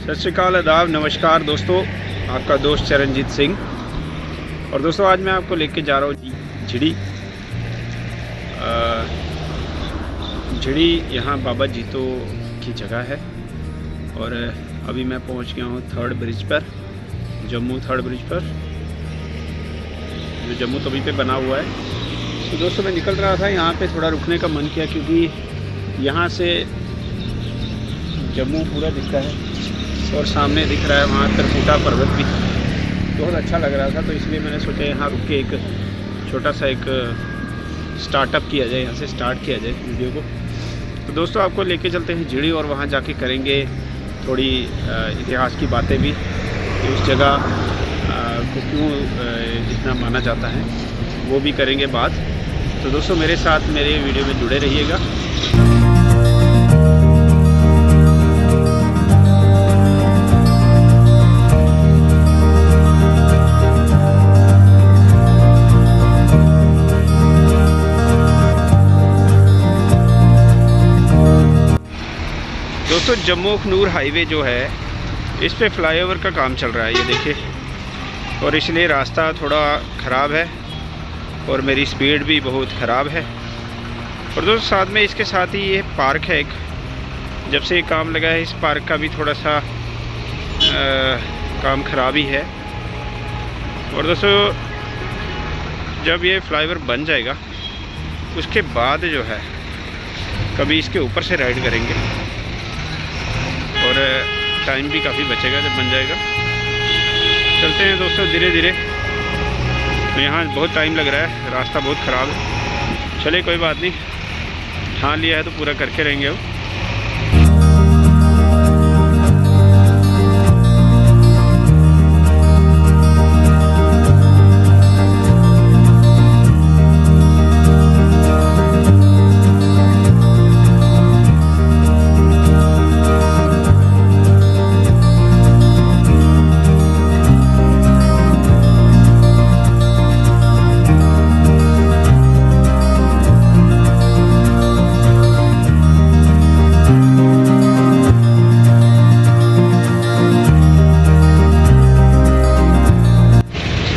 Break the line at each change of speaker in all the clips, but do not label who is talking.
सत श्रीकाल, आदाब, नमस्कार दोस्तों। आपका दोस्त चरणजीत सिंह। और दोस्तों आज मैं आपको लेके जा रहा हूँ झिड़ी। झिड़ी यहाँ बाबा जीतो की जगह है। और अभी मैं पहुँच गया हूँ थर्ड ब्रिज पर, जम्मू थर्ड ब्रिज पर, जो जम्मू तवी पे बना हुआ है। तो दोस्तों मैं निकल रहा था, यहाँ पे थोड़ा रुकने का मन किया क्योंकि यहाँ से जम्मू पूरा दिखता है और सामने दिख रहा है वहाँ त्रिकुटा पर्वत भी। बहुत अच्छा लग रहा था, तो इसलिए मैंने सोचा यहाँ रुक के एक छोटा सा एक स्टार्टअप किया जाए, यहाँ से स्टार्ट किया जाए वीडियो को। तो दोस्तों आपको लेके चलते हैं झिड़ी और वहाँ जाके करेंगे थोड़ी इतिहास की बातें भी कि उस जगह को क्यों इतना माना जाता है, वो भी करेंगे बात। तो दोस्तों मेरे साथ मेरे वीडियो में जुड़े रहिएगा। दोस्तों जम्मू अखनूर हाईवे जो है, इस पे फ्लाईओवर का काम चल रहा है, ये देखिए। और इसलिए रास्ता थोड़ा ख़राब है और मेरी स्पीड भी बहुत ख़राब है। और दोस्तों साथ में इसके साथ ही ये पार्क है एक, जब से ये काम लगा है इस पार्क का भी थोड़ा सा काम ख़राब ही है। और दोस्तों जब ये फ्लाईओवर बन जाएगा उसके बाद जो है कभी इसके ऊपर से राइड करेंगे और टाइम भी काफ़ी बचेगा जब बन जाएगा। चलते हैं दोस्तों धीरे धीरे। तो यहाँ बहुत टाइम लग रहा है, रास्ता बहुत ख़राब है। चलिए कोई बात नहीं, ठान लिया है तो पूरा करके रहेंगे अब।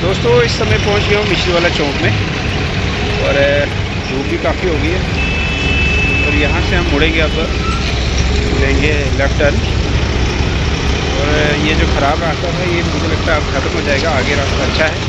दोस्तों इस समय पहुंच गया हूँ मिश्री वाला चौक में और धूप भी काफ़ी हो गई है। और यहाँ से हम मुड़ेंगे, अब लेंगे लेफ्ट टर्न। और ये जो ख़राब रास्ता था ये मुझे लगता है अब ख़त्म हो जाएगा, आगे रास्ता अच्छा है।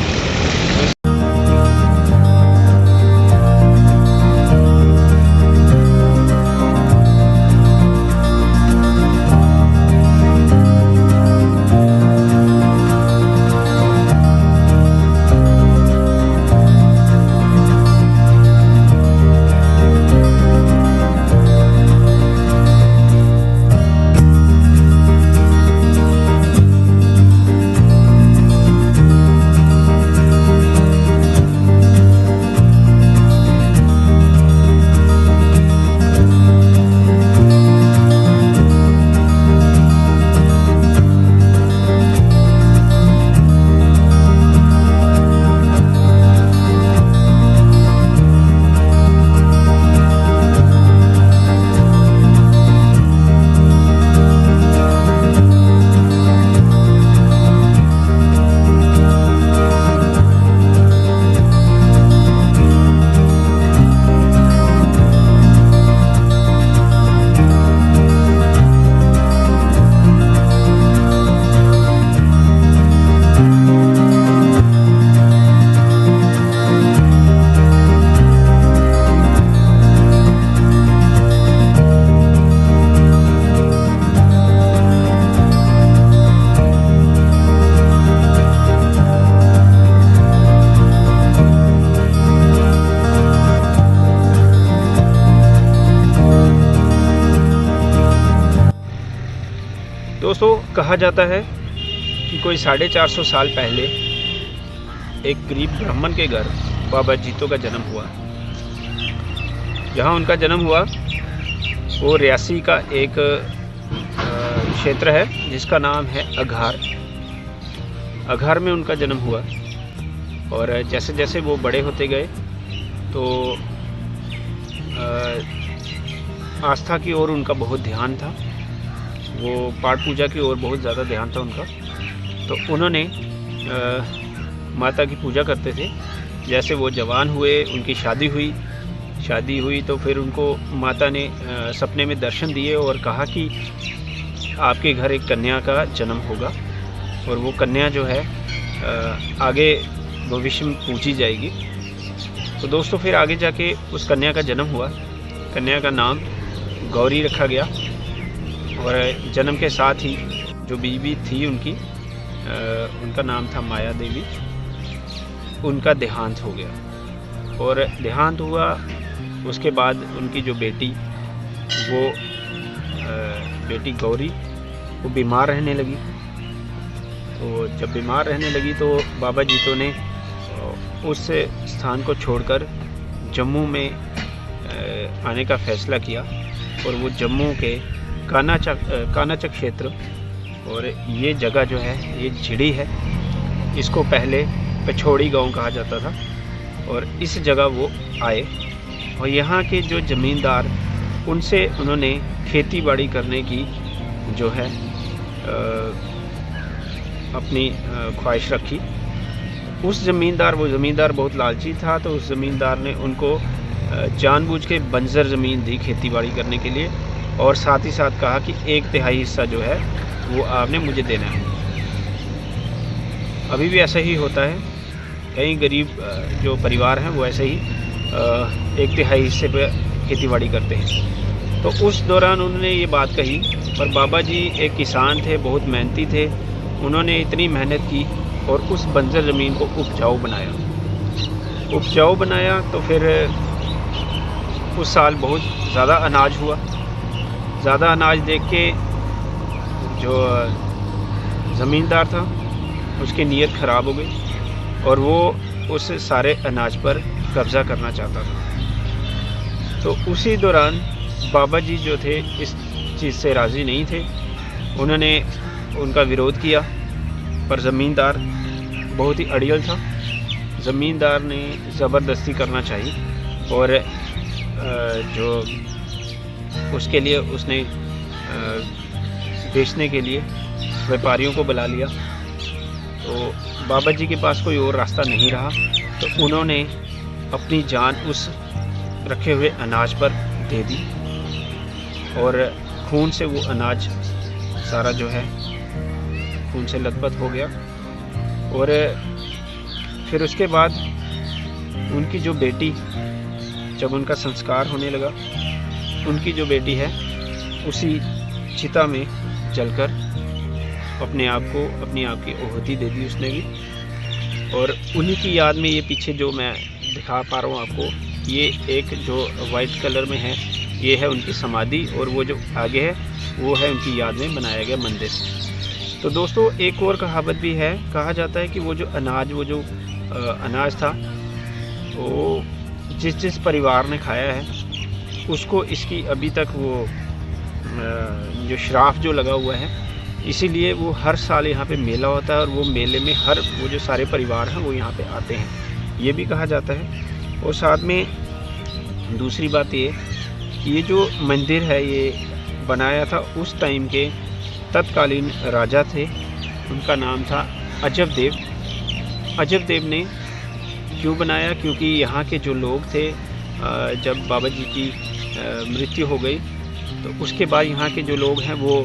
दोस्तों कहा जाता है कि कोई 450 साल पहले एक गरीब ब्राह्मण के घर बाबा जीतो का जन्म हुआ। जहाँ उनका जन्म हुआ वो रियासी का एक क्षेत्र है जिसका नाम है अघार। अघार में उनका जन्म हुआ। और जैसे जैसे वो बड़े होते गए तो आस्था की ओर उनका बहुत ध्यान था। वो पाठ पूजा की ओर बहुत ज़्यादा ध्यान था उनका। तो उन्होंने माता की पूजा करते थे। जैसे वो जवान हुए, उनकी शादी हुई तो फिर उनको माता ने सपने में दर्शन दिए और कहा कि आपके घर एक कन्या का जन्म होगा और वो कन्या जो है आगे भविष्य में पूजी जाएगी। तो दोस्तों फिर आगे जाके उस कन्या का जन्म हुआ। कन्या का नाम गौरी रखा गया और जन्म के साथ ही जो बीवी थी उनकी उनका नाम था माया देवी। उनका देहांत हो गया और देहांत हुआ उसके बाद उनकी जो बेटी वो बेटी गौरी वो बीमार रहने लगी। तो जब बीमार रहने लगी तो बाबा जीतो ने उस स्थान को छोड़कर जम्मू में आने का फ़ैसला किया और वो जम्मू के कानाचक क्षेत्र, और ये जगह जो है ये झिड़ी है, इसको पहले पछौड़ी गांव कहा जाता था। और इस जगह वो आए और यहाँ के जो ज़मींदार उनसे उन्होंने खेती बाड़ी करने की जो है अपनी ख्वाहिश रखी। वो ज़मींदार बहुत लालची था, तो उस ज़मींदार ने उनको जानबूझ के बंजर ज़मीन दी खेती बाड़ी करने के लिए और साथ ही साथ कहा कि 1/3 हिस्सा जो है वो आपने मुझे देना है। अभी भी ऐसा ही होता है, कई गरीब जो परिवार हैं वो ऐसे ही 1/3 हिस्से पे खेती बाड़ी करते हैं। तो उस दौरान उन्होंने ये बात कही, पर बाबा जी एक किसान थे, बहुत मेहनती थे। उन्होंने इतनी मेहनत की और उस बंजर ज़मीन को उपजाऊ बनाया। तो फिर उस साल बहुत ज़्यादा अनाज हुआ। ज़्यादा अनाज देख के जो ज़मींदार था उसकी नीयत ख़राब हो गई और वो उस सारे अनाज पर कब्ज़ा करना चाहता था। तो उसी दौरान बाबा जी जो थे इस चीज़ से राज़ी नहीं थे। उन्होंने उनका विरोध किया, पर ज़मींदार बहुत ही अड़ियल था। ज़मींदार ने ज़बरदस्ती करना चाहिए और जो उसके लिए उसने बेचने के लिए व्यापारियों को बुला लिया। तो बाबा जी के पास कोई और रास्ता नहीं रहा, तो उन्होंने अपनी जान उस रखे हुए अनाज पर दे दी और खून से वो अनाज सारा जो है खून से लथपथ हो गया। और फिर उसके बाद उनकी जो बेटी, जब उनका संस्कार होने लगा, उनकी जो बेटी है उसी चिता में जलकर अपनी आप की आहुति दे दी उसने भी। और उन्हीं की याद में ये पीछे जो मैं दिखा पा रहा हूँ आपको, ये एक जो वाइट कलर में है ये है उनकी समाधि, और वो जो आगे है वो है उनकी याद में बनाया गया मंदिर। तो दोस्तों एक और कहावत भी है, कहा जाता है कि वो जो अनाज था वो जिस परिवार ने खाया है उसको इसकी अभी तक वो जो श्राप जो लगा हुआ है, इसीलिए वो हर साल यहाँ पे मेला होता है और वो मेले में वो जो सारे परिवार हैं वो यहाँ पे आते हैं, ये भी कहा जाता है। और साथ में दूसरी बात ये जो मंदिर है ये बनाया था उस टाइम के तत्कालीन राजा थे, उनका नाम था अजब देव ने क्यों बनाया, क्योंकि यहाँ के जो लोग थे जब बाबा जी की मृत्यु हो गई तो उसके बाद यहाँ के जो लोग हैं वो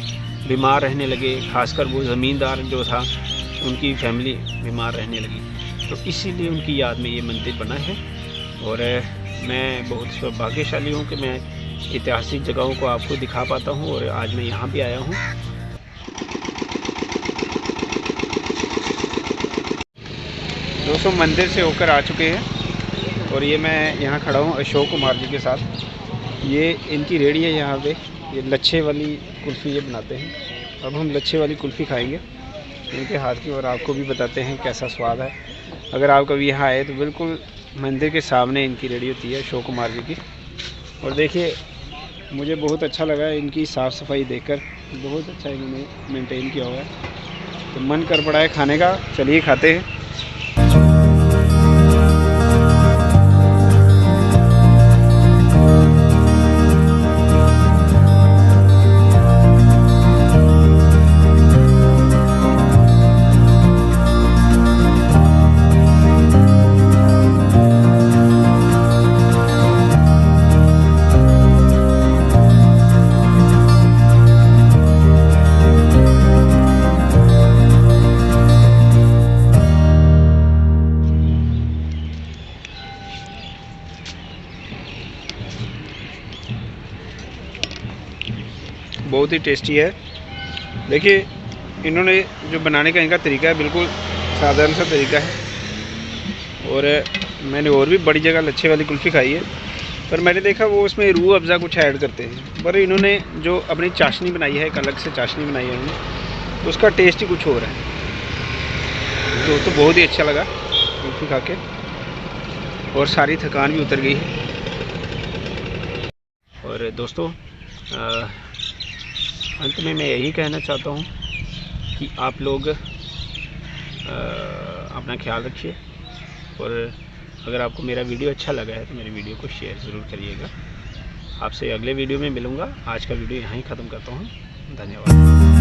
बीमार रहने लगे, खासकर वो ज़मींदार जो था उनकी फैमिली बीमार रहने लगी। तो इसीलिए उनकी याद में ये मंदिर बना है। और मैं बहुत सौभाग्यशाली हूँ कि मैं ऐतिहासिक जगहों को आपको दिखा पाता हूँ और आज मैं यहाँ भी आया हूँ। दोस्तों मंदिर से होकर आ चुके हैं और ये मैं यहाँ खड़ा हूँ अशोक कुमार जी के साथ। ये इनकी रेहड़ी है यहाँ पे, ये लच्छे वाली कुल्फ़ी ये बनाते हैं। अब हम लच्छे वाली कुल्फ़ी खाएंगे इनके हाथ की और आपको भी बताते हैं कैसा स्वाद है। अगर आप कभी यहाँ आए तो बिल्कुल मंदिर के सामने इनकी रेहड़ी होती है अशोक कुमार जी की। और देखिए मुझे बहुत अच्छा लगा इनकी साफ़ सफाई देखकर, बहुत अच्छा इन्होंने मेंटेन किया हुआ है। तो मन कर पड़ा है खाने का, चलिए खाते हैं। बहुत ही टेस्टी है। देखिए इन्होंने जो बनाने का इनका तरीका है बिल्कुल साधारण सा तरीका है। और मैंने और भी बड़ी जगह लच्छे वाली कुल्फ़ी खाई है, पर मैंने देखा वो उसमें रूह अफ़ज़ा कुछ ऐड करते हैं, पर इन्होंने जो अपनी चाशनी बनाई है, एक अलग से चाशनी बनाई है उन्होंने, तो उसका टेस्ट ही कुछ और है। दोस्तों बहुत ही अच्छा लगा कुल्फ़ी खा के और सारी थकान भी उतर गई है। और दोस्तों अंत में मैं यही कहना चाहता हूँ कि आप लोग अपना ख्याल रखिए, और अगर आपको मेरा वीडियो अच्छा लगा है तो मेरे वीडियो को शेयर ज़रूर करिएगा। आपसे अगले वीडियो में मिलूँगा। आज का वीडियो यहाँ ही ख़त्म करता हूँ। धन्यवाद।